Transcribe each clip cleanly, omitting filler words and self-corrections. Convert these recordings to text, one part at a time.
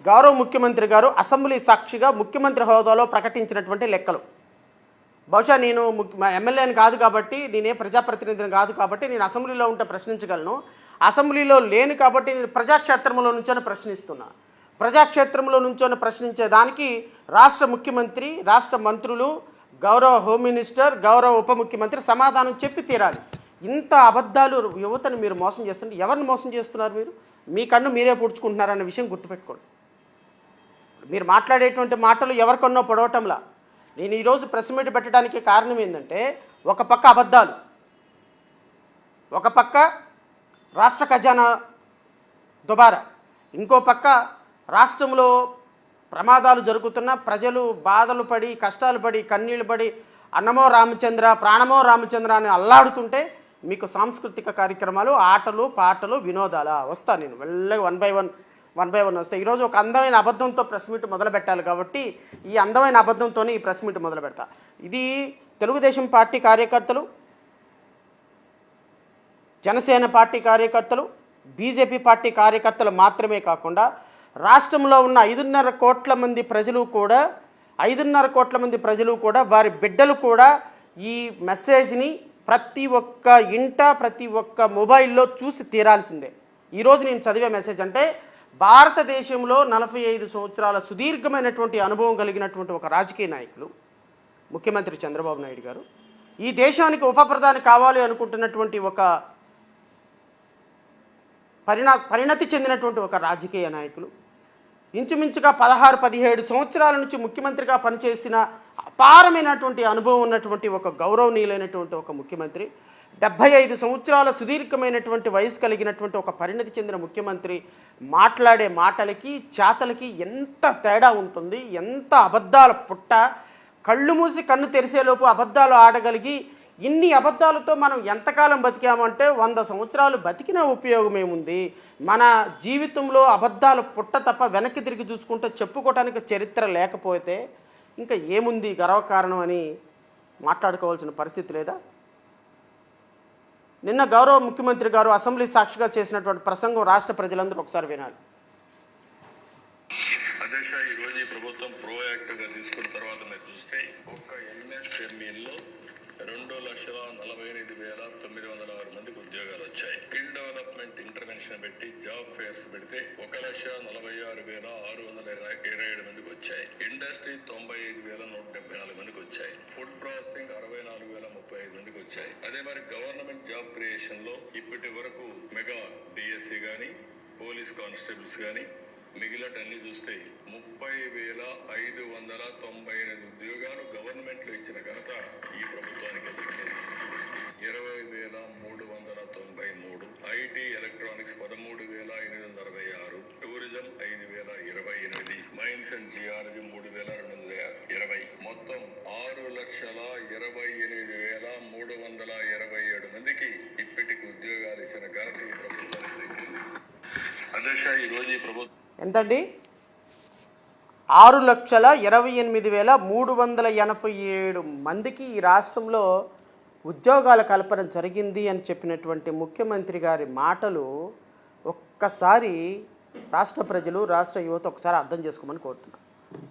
గౌరవ ముఖ్యమంత్రి గారు అసెంబ్లీ సాక్షిగా ముఖ్యమంత్రి హోదాలో ప్రకటించినటువంటి లెక్కలు. బహుశా నేను ఎమ్మెల్యేని కాదు కాబట్టి, నేనే ప్రజాప్రతినిధిని కాదు కాబట్టి నేను అసెంబ్లీలో ఉంటే ప్రశ్నించగలను. అసెంబ్లీలో లేను కాబట్టి నేను ప్రజాక్షేత్రంలో నుంచొని ప్రశ్నిస్తున్నా. ప్రజాక్షేత్రంలో నుంచొని ప్రశ్నించేదానికి రాష్ట్ర ముఖ్యమంత్రి, రాష్ట్ర మంత్రులు, గౌరవ హోమ్ మినిస్టర్, గౌరవ ఉప ముఖ్యమంత్రి సమాధానం చెప్పి తీరాలి. ఇంత అబద్ధాలు యువతను మీరు మోసం చేస్తుంటే ఎవరిని మోసం చేస్తున్నారు? మీరు మీ కన్ను మీరే పూడ్చుకుంటున్నారన్న విషయం గుర్తుపెట్టుకోండి. మీరు మాట్లాడేటువంటి మాటలు ఎవరికన్నో పొడవటంలా. నేను ఈరోజు ప్రెస్ మీట్ పెట్టడానికి కారణం ఏంటంటే, ఒక పక్క అబద్ధాలు, ఒక పక్క రాష్ట్ర ఖజానా దుబారా, ఇంకో పక్క రాష్ట్రంలో ప్రమాదాలు జరుగుతున్న ప్రజలు బాధలు పడి, కష్టాలు పడి, కన్నీళ్ళు పడి, అన్నమో రామచంద్ర ప్రాణమో రామచంద్ర అని అల్లాడుతుంటే మీకు సాంస్కృతిక కార్యక్రమాలు, ఆటలు, పాటలు, వినోదాలు వస్తాను. నేను వెళ్ళగా వన్ బై వన్ వస్తాయి. ఈరోజు ఒక అందమైన అబద్ధంతో ప్రెస్ మీట్ మొదలు పెట్టాలి కాబట్టి ఈ అందమైన అబద్ధంతోనే ఈ ప్రెస్ మీట్ మొదలు పెడతా. ఇది తెలుగుదేశం పార్టీ కార్యకర్తలు, జనసేన పార్టీ కార్యకర్తలు, బీజేపీ పార్టీ కార్యకర్తలు మాత్రమే కాకుండా రాష్ట్రంలో ఉన్న 5.5 కోట్ల మంది ప్రజలు కూడా వారి బిడ్డలు కూడా ఈ మెసేజ్ని ప్రతి ఒక్క ఇంట, ప్రతి ఒక్క మొబైల్లో చూసి తీరాల్సిందే. ఈరోజు నేను చదివే మెసేజ్ అంటే, భారతదేశంలో 45 సంవత్సరాల సుదీర్ఘమైనటువంటి అనుభవం కలిగినటువంటి ఒక రాజకీయ నాయకులు ముఖ్యమంత్రి చంద్రబాబు నాయుడు గారు, ఈ దేశానికి ఉప ప్రధాని కావాలి అనుకుంటున్నటువంటి ఒక పరిణతి చెందినటువంటి ఒక రాజకీయ నాయకులు, ఇంచుమించుగా 16-17 సంవత్సరాల నుంచి ముఖ్యమంత్రిగా పనిచేసిన అపారమైనటువంటి అనుభవం ఉన్నటువంటి ఒక గౌరవనీయులైనటువంటి ఒక ముఖ్యమంత్రి, 75 సంవత్సరాల సుదీర్ఘమైనటువంటి వయసు కలిగినటువంటి ఒక పరిణతి చెందిన ముఖ్యమంత్రి మాట్లాడే మాటలకి, చేతలకి ఎంత తేడా ఉంటుంది, ఎంత అబద్ధాల పుట్ట. కళ్ళు మూసి కన్ను తెరిసేలోపు అబద్ధాలు ఆడగలిగి, ఇన్ని అబద్ధాలతో మనం ఎంతకాలం బతికామంటే 100 సంవత్సరాలు బతికిన ఉపయోగం ఏముంది? మన జీవితంలో అబద్ధాలు పుట్ట తప్ప వెనక్కి తిరిగి చూసుకుంటే చెప్పుకోవడానికి చరిత్ర లేకపోతే ఇంకా ఏముంది గర్వకారణం అని మాట్లాడుకోవాల్సిన పరిస్థితి లేదా? నిన్న గౌరవ ముఖ్యమంత్రి గారు అసెంబ్లీ సాక్షిగా చేసినటువంటి ప్రసంగం రాష్ట్ర ప్రజలందరూ ఒకసారి వినాలి. అధ్యక్ష, ఈరోజు ఈ ప్రభుత్వం ప్రోయాక్టివ్గా తీసుకున్న తర్వాత మీరు చూస్తే ఒక్క ఎంఎస్ఎంఈలో 2,48,906 మందికి ఉద్యోగాలు వచ్చాయి. స్కిల్ డెవలప్మెంట్ ఇంటర్వెన్షన్ పెట్టి జాబ్ ఫేర్స్ పెడితే 1,46,627 మందికి వచ్చాయి. ఇండస్ట్రీ 95,174 మందికి వచ్చాయి. ఫుడ్ ప్రాసెసింగ్ 64,035 మందికి వచ్చాయి. అదే మరి గవర్నమెంట్ జాబ్ క్రియేషన్ లో ఇప్పటి వరకు మెగా డిఎస్సి గానీ, పోలీస్ కానిస్టేబుల్స్ గానీ మిగిలినటన్ని చూస్తే 30,598 ఉద్యోగాలు గవర్నమెంట్ లో ఇచ్చిన ఘనత ఈ ప్రభుత్వానికి 20,393, IT electronics 13,866, tourism 5,028, mines and geology 3,220, మొత్తం 6,28,327 మందికి ఇప్పటికి ఉద్యోగాలు ఇచ్చిన ఘనత ఈ ప్రభుత్వానికి. అధ్యక్ష, ఈరోజు ఈ ప్రభుత్వం ఎంతండి? 6,28,387 మందికి ఈ రాష్ట్రంలో ఉద్యోగాల కల్పన జరిగింది అని చెప్పినటువంటి ముఖ్యమంత్రి గారి మాటలు ఒక్కసారి రాష్ట్ర ప్రజలు, రాష్ట్ర యువత ఒకసారి అర్థం చేసుకోమని కోరుతున్నాను.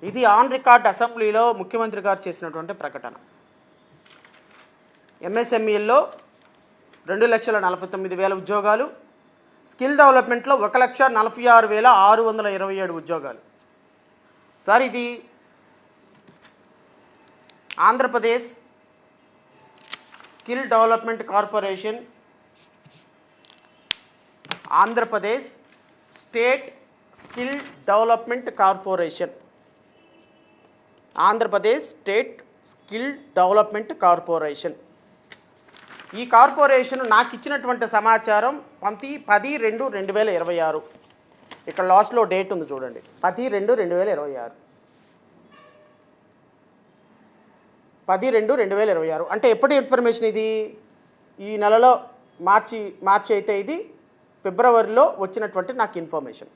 ఇది ఆన్ రికార్డ్ అసెంబ్లీలో ముఖ్యమంత్రి గారు చేసినటువంటి ప్రకటన. ఎంఎస్ఎంఈల్లో 2,49,000 ఉద్యోగాలు, స్కిల్ డెవలప్మెంట్లో 1,46,627 ఉద్యోగాలు. సార్, ఇది Andhra Pradesh skill development corporation, Andhra Pradesh state skill development corporation, Andhra Pradesh state skill development corporation. ఈ కార్పొరేషన్ నాకు ఇచ్చినటువంటి సమాచారం 10/2/2026. ఇక్కడ లాస్ట్లో డేట్ ఉంది చూడండి, 10/2/2026. 10/2/2026 అంటే ఎప్పటి ఇన్ఫర్మేషన్ ఇది? ఈ నెలలో మార్చి అయితే ఇది ఫిబ్రవరిలో వచ్చినటువంటి నాకు ఇన్ఫర్మేషన్.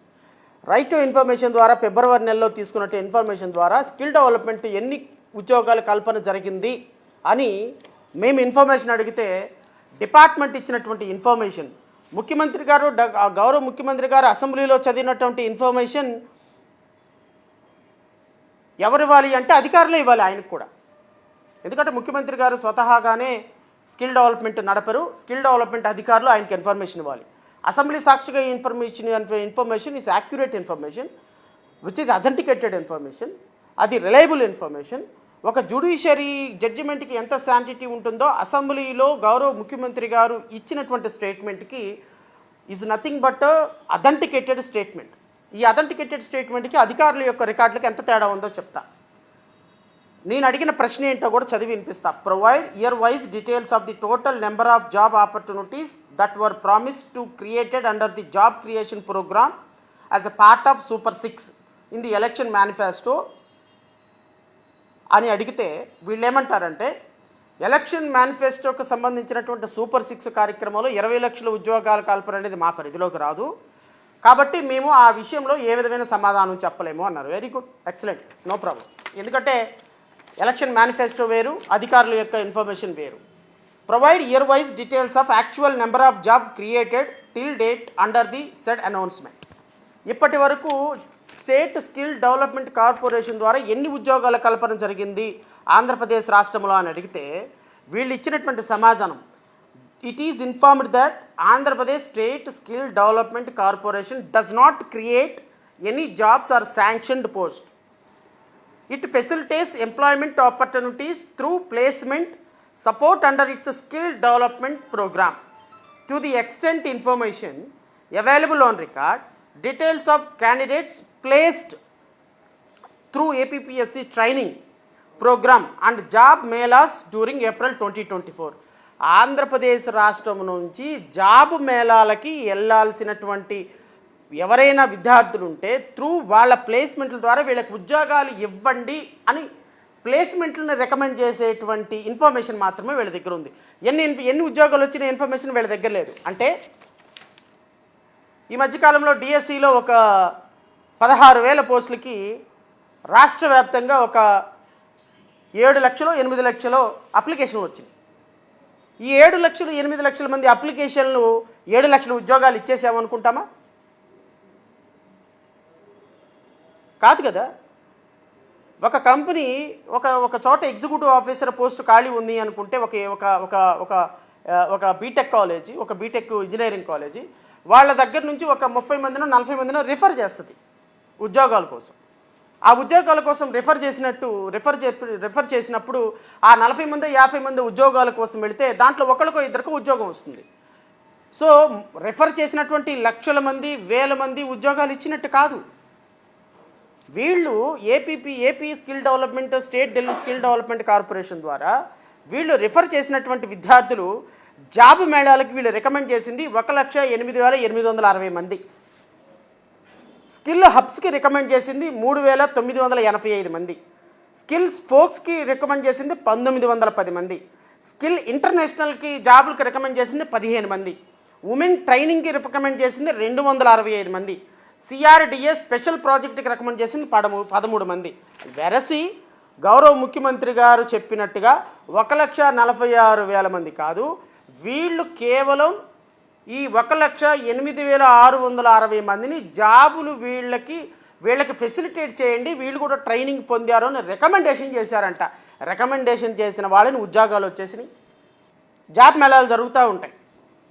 రైట్ టు ఇన్ఫర్మేషన్ ద్వారా ఫిబ్రవరి నెలలో తీసుకున్నట్టు ఇన్ఫర్మేషన్ ద్వారా స్కిల్ డెవలప్మెంట్ ఎన్ని ఉద్యోగాల కల్పన జరిగింది అని మేము ఇన్ఫర్మేషన్ అడిగితే డిపార్ట్మెంట్ ఇచ్చినటువంటి ఇన్ఫర్మేషన్, ముఖ్యమంత్రి గారు గౌరవ ముఖ్యమంత్రి గారు అసెంబ్లీలో చదివినటువంటి ఇన్ఫర్మేషన్ ఎవరు ఇవ్వాలి అంటే అధికారులే ఇవ్వాలి ఆయనకు కూడా. ఎందుకంటే ముఖ్యమంత్రి గారు స్వతహాగానే స్కిల్ డెవలప్మెంట్ నడపరు. స్కిల్ డెవలప్మెంట్ అధికారులు ఆయనకి ఇన్ఫర్మేషన్ ఇవ్వాలి. అసెంబ్లీ సాక్షిగా information is accurate information which is authenticated information, అది రిలయబుల్ ఇన్ఫర్మేషన్. ఒక జ్యుడిషియరీ జడ్జిమెంట్కి ఎంత శాంటిటీ ఉంటుందో అసెంబ్లీలో గౌరవ ముఖ్యమంత్రి గారు ఇచ్చినటువంటి స్టేట్మెంట్కి is nothing but authenticated statement. ఈ అథెంటికేటెడ్ స్టేట్మెంట్కి అధికారుల యొక్క రికార్డులకు ఎంత తేడా ఉందో చెప్తా. నేను అడిగిన ప్రశ్న ఏంటో కూడా చదివి వినిపిస్తా. Provide year wise details of the total number of job opportunities that were promised to created under the job creation programme as a part of super 6 in the election manifesto అని అడిగితే వీళ్ళు ఏమంటారంటే ఎలక్షన్ మేనిఫెస్టోకి సంబంధించినటువంటి super 6 కార్యక్రమంలో 20 లక్షల ఉద్యోగాల కల్పన అనేది మా పరిధిలోకి రాదు, కాబట్టి మేము ఆ విషయంలో ఏ విధమైన సమాధానం చెప్పలేము అన్నారు. Very good, excellent, no problem. ఎందుకంటే ఎలక్షన్ మేనిఫెస్టో వేరు, అధికారుల యొక్క ఇన్ఫర్మేషన్ వేరు. Provide year wise details of actual number of job created till date under the said announcement. ఇప్పటి వరకు స్టేట్ స్కిల్ డెవలప్మెంట్ కార్పొరేషన్ ద్వారా ఎన్ని ఉద్యోగాల కల్పన జరిగింది ఆంధ్రప్రదేశ్ రాష్ట్రంలో అని అడిగితే వీళ్ళు ఇచ్చినటువంటి సమాధానం, it is informed that Andhra Pradesh state skill development corporation does not create any jobs or sanctioned post. It facilitates employment opportunities through placement support under its skill development program. To the extent information available on record, details of candidates placed through APPSC training program and job melas during April 2024. Andhra Pradesh రాష్ట్రం నుంచి job మేళాలకి వెళ్ళాల్సినటువంటి ఎవరైనా విద్యార్థులు ఉంటే through వాళ్ళ ప్లేస్మెంట్ల ద్వారా వీళ్ళకి ఉద్యోగాలు ఇవ్వండి అని ప్లేస్మెంట్లను రికమెండ్ చేసేటువంటి ఇన్ఫర్మేషన్ మాత్రమే వీళ్ళ దగ్గర ఉంది. ఎన్ని ఉద్యోగాలు వచ్చిన ఇన్ఫర్మేషన్ వీళ్ళ దగ్గర లేదు. అంటే ఈ మధ్యకాలంలో డిఎస్సిలో ఒక 16,000 పోస్టులకి రాష్ట్ర వ్యాప్తంగా ఒక 7 లక్షలు 8 లక్షలు అప్లికేషన్ వచ్చింది. ఈ 7 లక్షలు 8 లక్షల మంది అప్లికేషన్లు 7 లక్షల ఉద్యోగాలు ఇచ్చేసామనుకుంటామా? కాదు కదా. ఒక కంపెనీ ఒక చోట ఎగ్జిక్యూటివ్ ఆఫీసర్ పోస్ట్ ఖాళీ ఉంది అనుకుంటే ఒక బీటెక్ కాలేజీ, ఒక బీటెక్ ఇంజనీరింగ్ కాలేజీ వాళ్ళ దగ్గర నుంచి ఒక 30 మందినో 40 మందినో రిఫర్ చేస్తుంది ఉద్యోగాల కోసం. ఆ ఉద్యోగాల కోసం రిఫర్ చేసినప్పుడు ఆ 40 మంది 50 మంది ఉద్యోగాల కోసం వెళితే దాంట్లో ఒకరికో ఇద్దరికో ఉద్యోగం వస్తుంది. సో రిఫర్ చేసినటువంటి లక్షల మంది 1000 మంది ఉద్యోగాలు ఇచ్చినట్టు కాదు. వీళ్ళు AP skill development state skill development corporation ద్వారా వీళ్ళు రిఫర్ చేసినటువంటి విద్యార్థులు జాబ్ మేళాలకు వీళ్ళు రికమెండ్ చేసింది 1,08,860 మంది. స్కిల్ హబ్స్కి రికమెండ్ చేసింది 3,985 మంది. స్కిల్ స్పోక్స్కి రికమెండ్ చేసింది 1,910 మంది. స్కిల్ ఇంటర్నేషనల్కి జాబులకి రికమెండ్ చేసింది 15 మంది. ఉమెన్ ట్రైనింగ్కి రికమెండ్ చేసింది 265 మంది. సిఆర్డిఏ స్పెషల్ ప్రాజెక్టుకి రికమెండ్ చేసింది 13 మంది. వెరసి గౌరవ ముఖ్యమంత్రి గారు చెప్పినట్టుగా 1,46,000 మంది కాదు, వీళ్ళు కేవలం ఈ 1,08,660 మందిని జాబులు వీళ్ళకి ఫెసిలిటేట్ చేయండి, వీళ్ళు కూడా ట్రైనింగ్ పొందారు అని రికమెండేషన్ చేశారంట. రికమెండేషన్ చేసిన వాళ్ళని ఉద్యోగాలు వచ్చేసినాయి. జాబ్ మేళాలు జరుగుతూ ఉంటాయి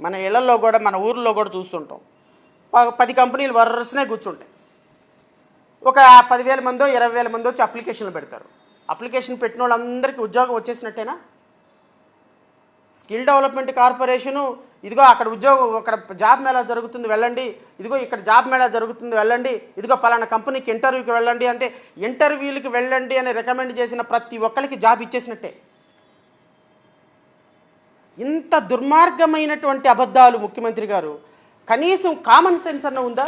మన ఇళ్లలో కూడా, మన ఊర్లో కూడా చూస్తుంటాం. 10 కంపెనీలు వరుసనే కూర్చుంటాయి. ఒక 10,000 మందో 20,000 మందో వచ్చి అప్లికేషన్లు పెడతారు. అప్లికేషన్ పెట్టిన వాళ్ళందరికీ ఉద్యోగం వచ్చేసినట్టేనా? స్కిల్ డెవలప్మెంట్ కార్పొరేషను ఇదిగో అక్కడ జాబ్ మేళా జరుగుతుంది వెళ్ళండి, ఇదిగో ఇక్కడ జాబ్ మేళా జరుగుతుంది వెళ్ళండి, ఇదిగో పలానా కంపెనీకి ఇంటర్వ్యూకి వెళ్ళండి అంటే ఇంటర్వ్యూలకి వెళ్ళండి అని రికమెండ్ చేసిన ప్రతి ఒక్కరికి జాబ్ ఇచ్చేసినట్టే. ఇంత దుర్మార్గమైనటువంటి అబద్ధాలు ముఖ్యమంత్రి గారు, కనీసం కామన్ సెన్స్ అన్న ఉందా?